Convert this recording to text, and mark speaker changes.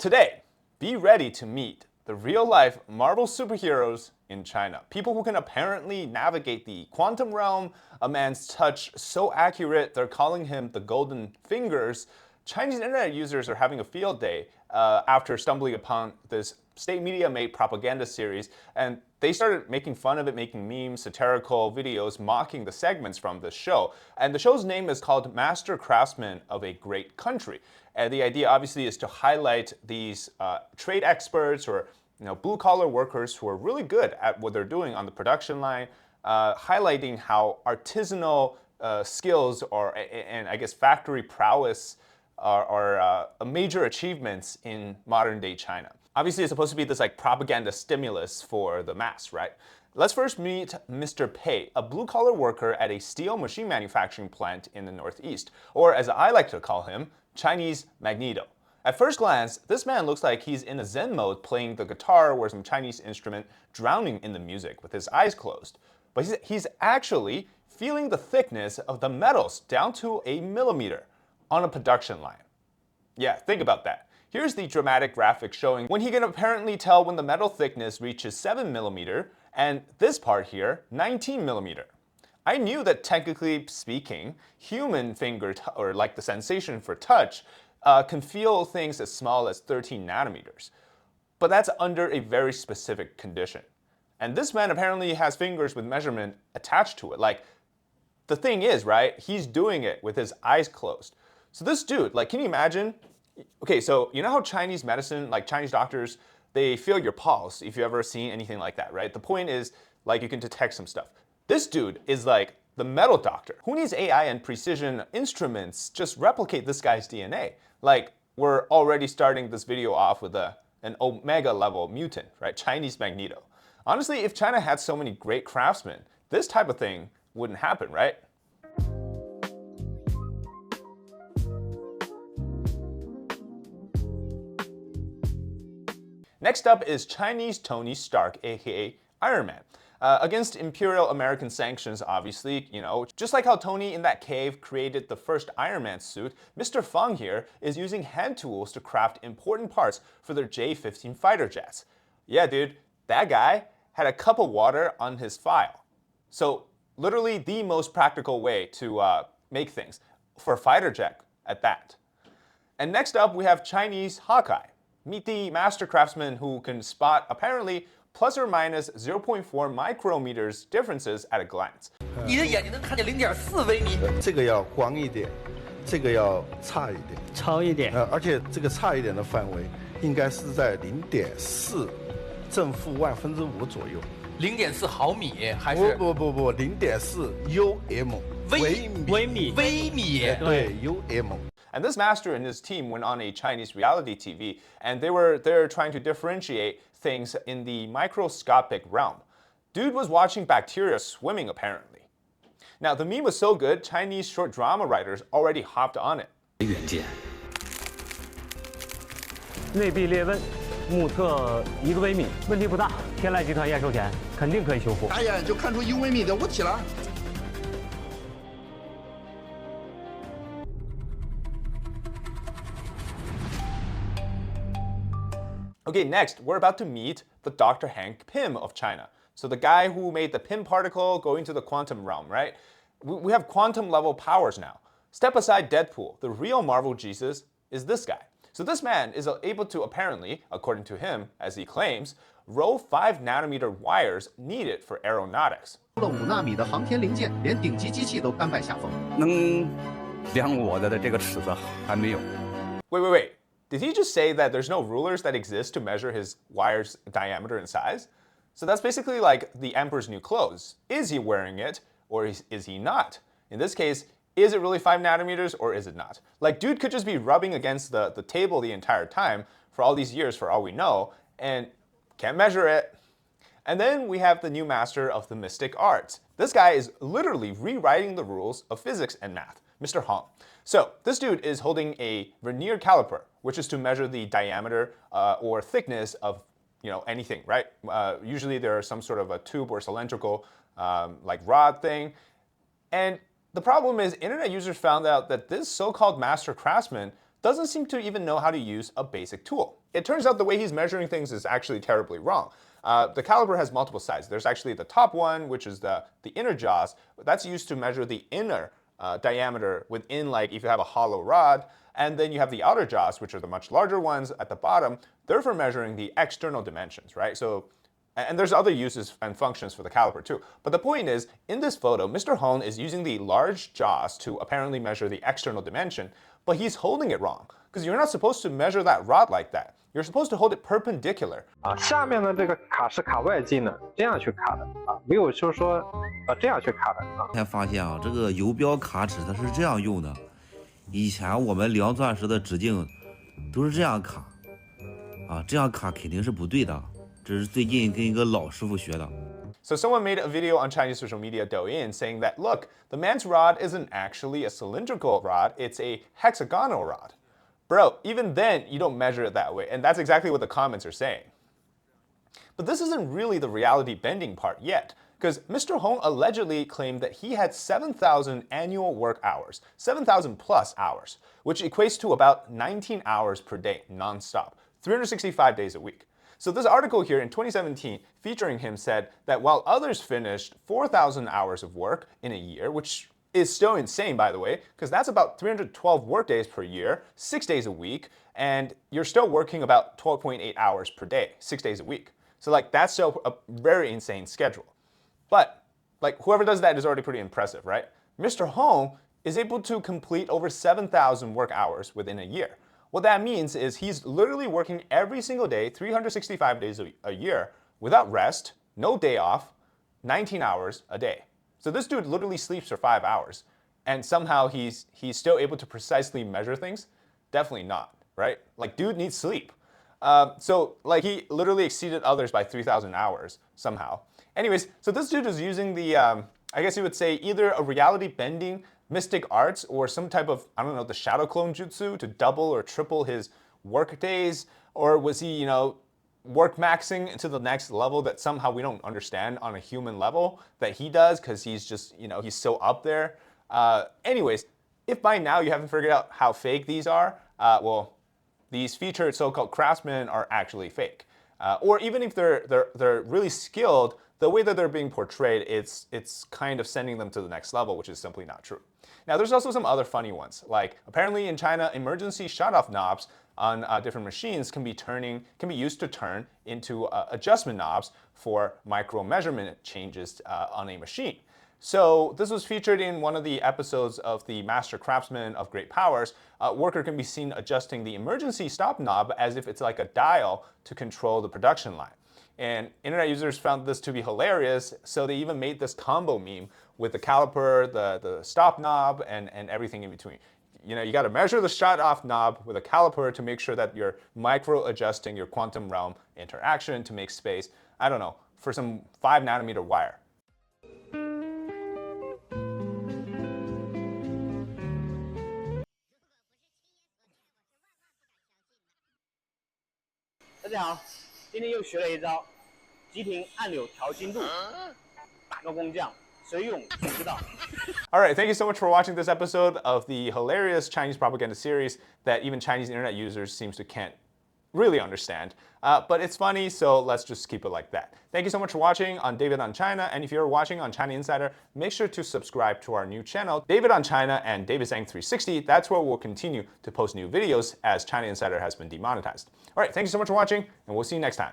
Speaker 1: Today, be ready to meet the real-life Marvel superheroes in China. People who can apparently navigate the quantum realm, a man's touch so accurate they're calling him the Golden Fingers. Chinese internet users are having a field day after stumbling upon this state media-made propaganda series, and they started making fun of it, making memes, satirical videos, mocking the segments from the show. And the show's name is called Master Craftsmen of a Great Country. And the idea obviously is to highlight these trade experts or blue-collar workers who are really good at what they're doing on the production line, highlighting how artisanal skills and I guess factory prowess are major achievements in modern-day China. Obviously, it's supposed to be this like propaganda stimulus for the mass, right? Let's first meet Mr. Pei, a blue-collar worker at a steel machine manufacturing plant in the Northeast, or as I like to call him, Chinese Magneto. At first glance, this man looks like he's in a Zen mode playing the guitar or some Chinese instrument, drowning in the music with his eyes closed. But he's actually feeling the thickness of the metals down to a millimeter on a production line. Yeah, think about that. Here's the dramatic graphic showing when he can apparently tell when the metal thickness reaches 7 millimeter, and this part here, 19 millimeter. I knew that technically speaking, human finger, or like the sensation for touch, can feel things as small as 13 nanometers. But that's under a very specific condition. And this man apparently has fingers with measurement attached to it. Like, the thing is, right, he's doing it with his eyes closed. So this dude, like, can you imagine? Okay, so you know how Chinese medicine, like Chinese doctors, they feel your pulse if you've ever seen anything like that, right? The point is, like, you can detect some stuff. This dude is like the metal doctor. Who needs AI and precision instruments? Just replicate this guy's DNA. Like, we're already starting this video off with an Omega level mutant, right? Chinese Magneto. Honestly, if China had so many great craftsmen, this type of thing wouldn't happen, right? Next up is Chinese Tony Stark, aka Iron Man. Against Imperial American sanctions, obviously, just like how Tony in that cave created the first Iron Man suit, Mr. Feng here is using hand tools to craft important parts for their J-15 fighter jets. Yeah, dude, that guy had a cup of water on his file. So literally the most practical way to make things, for a fighter jet at that. And next up, we have Chinese Hawkeye. Meet the master craftsman who can spot apparently plus or minus 0.4 micrometers differences at a glance.
Speaker 2: 你的眼睛能看见0.4微米。
Speaker 3: 这个要光一点，这个要差一点，
Speaker 4: 超一点。
Speaker 3: 而且这个差一点的范围应该是在0.4正负5/5左右。
Speaker 2: 0.4毫米还是？
Speaker 3: 不，0.4 UM 微米。对 UM。
Speaker 1: And this master and his team went on a Chinese reality TV, and they're trying to differentiate things in the microscopic realm. Dude was watching bacteria swimming apparently. Now the meme was so good, Chinese short drama writers already hopped on it.
Speaker 4: 远见。
Speaker 5: 内壁裂纹，目测1微米，问题不大。天籁集团验收前，肯定可以修复。
Speaker 6: 打眼就看出1微米的物体了。
Speaker 1: Okay, next, we're about to meet the Dr. Hank Pym of China. So the guy who made the Pym particle go into the quantum realm, right? We have quantum level powers now. Step aside Deadpool, the real Marvel Jesus is this guy. So this man is able to apparently, according to him, as he claims, roll 5 nanometer wires needed for aeronautics.
Speaker 6: 5纳米的航天零件，连顶级机器都甘拜下风。
Speaker 7: 能量我的这个尺子还没有。
Speaker 1: Wait. Did he just say that there's no rulers that exist to measure his wire's diameter and size? So that's basically like the emperor's new clothes. Is he wearing it or is he not? In this case, is it really 5 nanometers or is it not? Like, dude could just be rubbing against the table the entire time for all these years for all we know and can't measure it. And then we have the new master of the mystic arts. This guy is literally rewriting the rules of physics and math, Mr. Hong. So this dude is holding a vernier caliper, which is to measure the diameter or thickness of anything, right? Usually there are some sort of a tube or cylindrical like rod thing. And the problem is internet users found out that this so-called master craftsman doesn't seem to even know how to use a basic tool. It turns out the way he's measuring things is actually terribly wrong. The caliper has multiple sides. There's actually the top one, which is the inner jaws. That's used to measure the inner diameter within, like if you have a hollow rod. And then you have the outer jaws, which are the much larger ones at the bottom. They're for measuring the external dimensions, right? So, and there's other uses and functions for the caliper too. But the point is, in this photo, Mr. Hong is using the large jaws to apparently measure the external dimension, but he's holding it wrong. Because you're not supposed to measure that rod like that. You're supposed to hold it perpendicular.
Speaker 4: 下面的这个卡是卡外径的，这样去卡的没有就是说这样去卡的
Speaker 8: 才发现啊，这个游标卡尺它是这样用的。以前我们量钻石的直径都是这样卡，这样卡肯定是不对的。这是最近跟一个老师傅学的。
Speaker 1: So someone made a video on Chinese social media Douyin saying that, look, the man's rod isn't actually a cylindrical rod, it's a hexagonal rod. Bro, even then, you don't measure it that way, and that's exactly what the comments are saying. But this isn't really the reality bending part yet, because Mr. Hong allegedly claimed that he had 7,000 annual work hours, 7,000 plus hours, which equates to about 19 hours per day, nonstop, 365 days a week. So this article here in 2017 featuring him said that while others finished 4,000 hours of work in a year, which is still insane, by the way, because that's about 312 work days per year, 6 days a week, and you're still working about 12.8 hours per day, 6 days a week. So like that's still a very insane schedule. But like whoever does that is already pretty impressive, right? Mr. Hong is able to complete over 7,000 work hours within a year. What that means is he's literally working every single day, 365 days a year, without rest, no day off, 19 hours a day. So this dude literally sleeps for 5 hours, and somehow he's still able to precisely measure things? Definitely not, right? Like, dude needs sleep. So like he literally exceeded others by 3,000 hours somehow. Anyways, so this dude is using the, I guess you would say either a reality bending mystic arts or some type of, I don't know, the shadow clone jutsu to double or triple his work days, or was he, work maxing to the next level that somehow we don't understand on a human level that he does because he's just, he's so up there. Anyways, if by now you haven't figured out how fake these are, well, these featured so-called craftsmen are actually fake. Or even if they're really skilled, the way that they're being portrayed, it's kind of sending them to the next level, which is simply not true. Now, there's also some other funny ones. Like apparently in China, emergency shut-off knobs on different machines can be used to turn into adjustment knobs for micro measurement changes on a machine. So this was featured in one of the episodes of the Master Craftsman of Great Powers. A worker can be seen adjusting the emergency stop knob as if it's like a dial to control the production line. And internet users found this to be hilarious, so they even made this combo meme with the caliper, the stop knob, and everything in between. You got to measure the shut-off knob with a caliper to make sure that you're micro-adjusting your quantum realm interaction to make space, I don't know, for some 5 nanometer wire.
Speaker 5: 大家好，今天又学了一招急停按钮调精度，打个工匠，谁用谁知道。
Speaker 1: All right, thank you so much for watching this episode of the hilarious Chinese propaganda series that even Chinese internet users seems to can't really understand. But it's funny, so let's just keep it like that. Thank you so much for watching on David on China, and if you're watching on China Insider, make sure to subscribe to our new channel, David on China and David Sang 360. That's where we'll continue to post new videos as China Insider has been demonetized. All right, thank you so much for watching, and we'll see you next time.